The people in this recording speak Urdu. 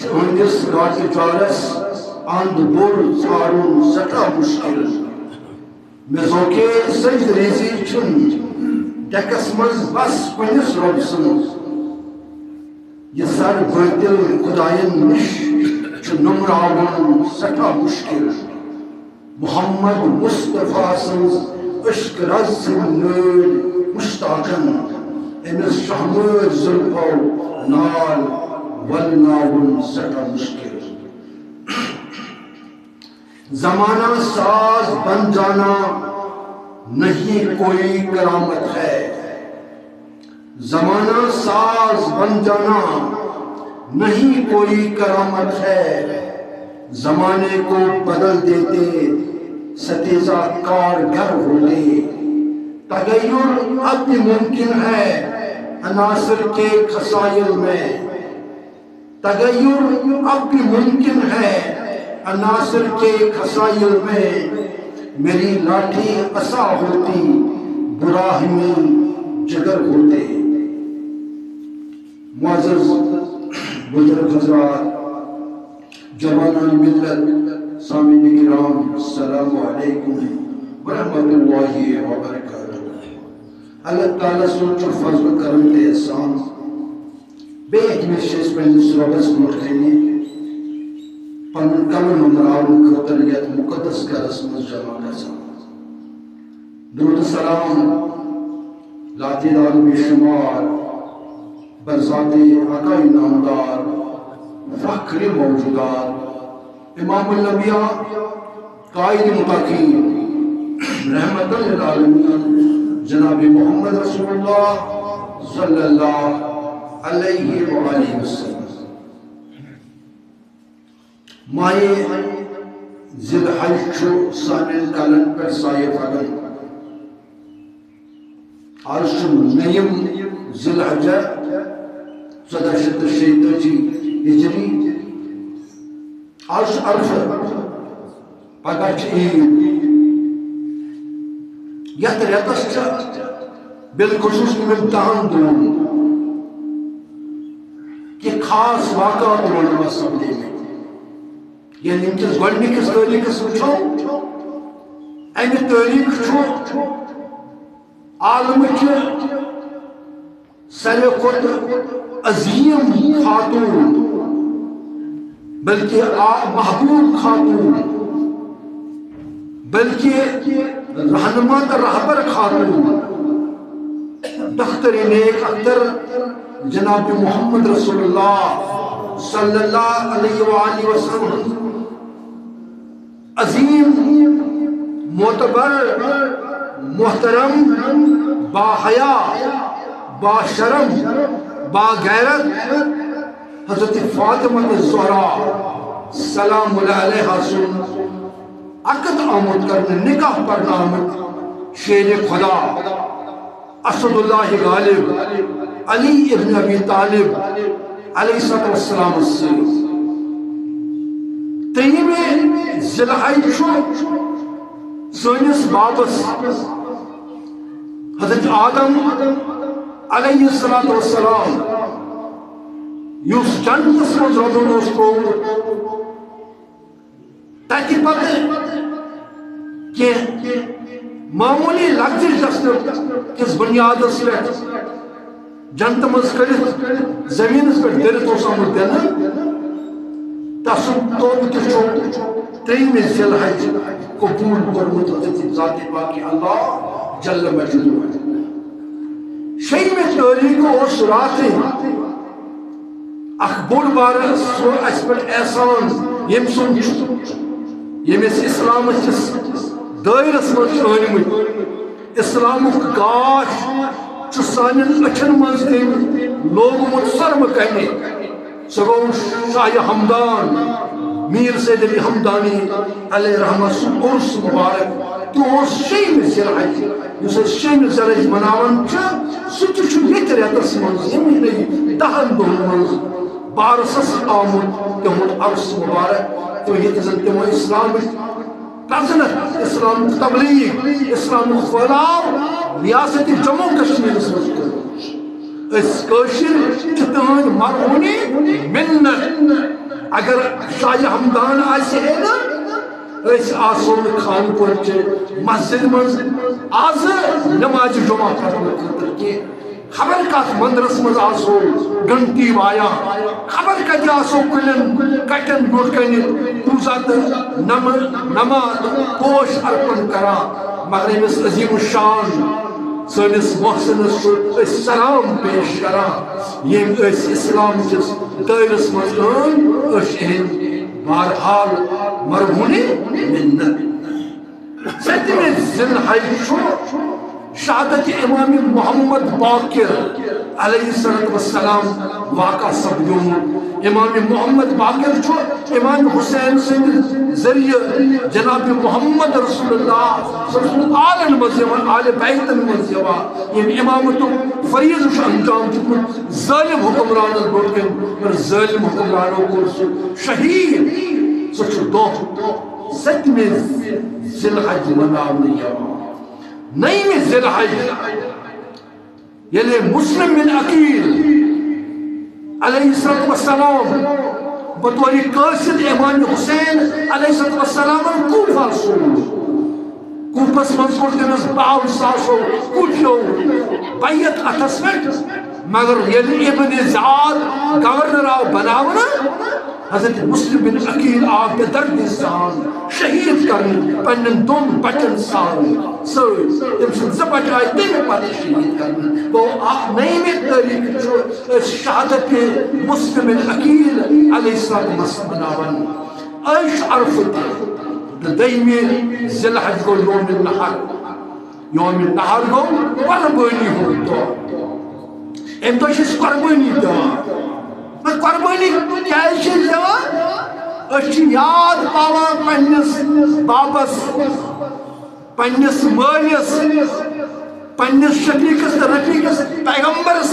چٲنِس گاٹہٕ جارس اند بوٚڑ ژھارُن سٮ۪ٹھاہ مُشکِل مےٚ زوکے سٔجد ریزی چھُنہٕ ڈٮ۪کس منٛز بس کُنِس رۄب سٕنٛز یہِ سر بٲطِل خۄدایَن نِش چھُ نُمراوُن سٮ۪ٹھاہ مُشکِل محمد مصطفیٰ سٕنٛز عشق رز سٕنٛدۍ نٲلۍ مشتاقن أمِس شہمٲرۍ زُلفو نال ولناوُن سٮ۪ٹھاہ مُشکِل زمانہ ساز بن جانا نہیں کوئی کرامت ہے زمانہ ساز بن جانا نہیں کوئی کرامت ہے زمانے کو بدل دیتے ستیزہ کارگر ہوتے تغیر اب بھی ممکن ہے عناصر کے خسائل میں تغیر اب بھی ممکن ہے عناصر کے خسائل میں میری لاٹھی عصا ہوتی براہمی جگر ہوتے معزز بزرگ حضرات جوانان ملت سامعین کرام السلام علیکم ورحمۃ اللہ وبرکاتہ اللہ تعالیٰ سُنٛد چھُ فضل کرم تہٕ احسان بیٚیہِ اَکہِ لٹہِ چھِ أسۍ پنٛنِس رۄبس برٛونٛٹھ کَنہِ پنُن کلہٕ نُمراونہٕ خٲطرٕ یتھ مُقدس گرس منٛز جمع گژھان درود سلام لاتعداد بے شمار برذات آقا نامدار فخر موجودات امام الانبیاء قائد متقین رحمت للعالمین جناب محمد رسول اللہ صلی اللہ علیہ وآلہ وسلم ماہ ذی الحج چھُ سانٮ۪ن کلن پٮ۪ٹھ سایہِ پھران آز چھُ نٔیِم ذی الحجہ 1436 ہجری آز چھُ عرفہ پگاہ چھِ عیٖد یتھ رٮ۪تس چھِ بالخصوٗص یِمن 10 دۄہن کینٛہہ خاص واقعات روزمہ سپدیمٕتۍ یعنی ونکس گۄڈنِکِس تٲریٖخس وٕچھو امہِ تٲریٖخ چھُ عالمٕچہِ ساروی کھۄتہٕ عظیٖم خاتوٗن بلکہ محبوب خاتون بلکہ رہنما تہٕ رہبر خاتون دختر نیک اختر جناب محمد رسول اللہ صلی اللہ علیہ وآلہ وسلم عظیم معتبر محترم باحیا باشرم باغیرت حضرت فاطمہ الزہرا سلام علیہا سن عقد آمد کرنے نکاح پڑھنا آمد شیر خدا اسد اللہ غالب علی ابن ابی طالب علیہ السلام سے تریم ذی الحج سنس بابس حضرت آدم علیہ السلام یس جنتس مز روزن ترومت تتہ پتہ کی معمولی لگزر جسن کس بنیادس پہ جنت مز کڑت زمینس پہ درت آمت دن تسن توبہ تہ تریم ذی الحج قبول کورمت حضرت ذات پاک اللہ جل مجدہ شیٚیِمہِ تٲریٖخ اوس راتھٕے اکھ بوٚڑ بارٕ سُہ اَسہِ پٮ۪ٹھ احسان ییٚمہِ سُنٛد ییٚمِس اِسلامس کِس دٲیرس منٛز چھِ أنۍمٕتۍ اِسلامُک گاش چھُ سانٮ۪ن أچھن منٛز تٔمۍ لوگمُت سرمہٕ کنہِ سُہ گوٚو شاہِ ہمدان میٖر سید علی ہمدانی علیہ رحمت سُنٛد عرس مبارک تہِ اوس شیٚیِمہِ ذی الحج یُس أسۍ شیٚیِمہِ ذی الحج مناوان چھِ سُہ تہِ چھُ ییٚتھۍ رٮ۪تس منٛز ییٚمہِ 10 دۄہن منٛز بارسس آمُت تِہُنٛد عرس مبارک تہٕ ییٚتہِ زن تِمو اسلامٕچ پرزنت اسلامُک تبلیغ اسلامُک پھٔہلاو ریاست جموں کشمیرس منٛز کوٚرمُت أسۍ کٲشِر چھِ تٕہٕنٛدۍ مرہونی مِنت اگر شاہ ہمدان آسے ہے نا اس آسون خان پور چے مسجد مز آز نماز جمعہ پڑھنے خاطر کی خبر کات مندرس مز آسو گھنٹی وایا خبر کت آسو کلن کٹن برکنی پوزا نماز پوش ارپن کرا مگر امس عظیم الشان سنس محسنس سلام پیش کرا یم اسلام کس دائرس مز بہرحال مرہونی منت ستمہ ذی الحجہ شہادت امام محمد باقر علیہ السلام واقع سپدیوم امام محمد باقر چھو امام حسین سند ذریعہ جناب محمد رسول اللہ آلن مزیوان آل بیتن مزیوان یہ امامت فریض چھو انجام چھو ظالم حکمران بڑکن اور ظالم حکمرانوں کو شہید سچ دو ستمہ ذی الحجہ مناونی یوان نئیمہ ذی الحجہ یعنی مسلم بن عقیل علیہ السلام بطور قاصد امام حسین علیہ السلام کوفہ سوز کوفس منز کوٚر تٔمِس 12 ساسو کُٹھیو بیعت اتھس پٮ۪ٹھ مگر ییٚلہِ ابن زیاد گورنر آو بناونہٕ حضرت مسلم بن عقیل آو بے دردی سان شہید کرنے پنن دون بچن سان تم سن زٕ بچہ آئی تمہِ پتہٕ شہید کرنے گو نئیمہِ تٲریخ چھُ شہادت مسلم بن عقیل علیہ السلام مناوان عیش عرفہ دٔیمہِ ذی الحجہ گو یوم النحر گو قربانی ہُنٛد دۄہ امہِ دۄہ چھِ أسۍ قربانی دِوان قربانی کیٛازِ چھِ دِوان أسۍ چھِ یاد پاوان پننِس بابس پننِس مٲلِس پننِس شفیقس تہٕ رفیقس پیغمبرس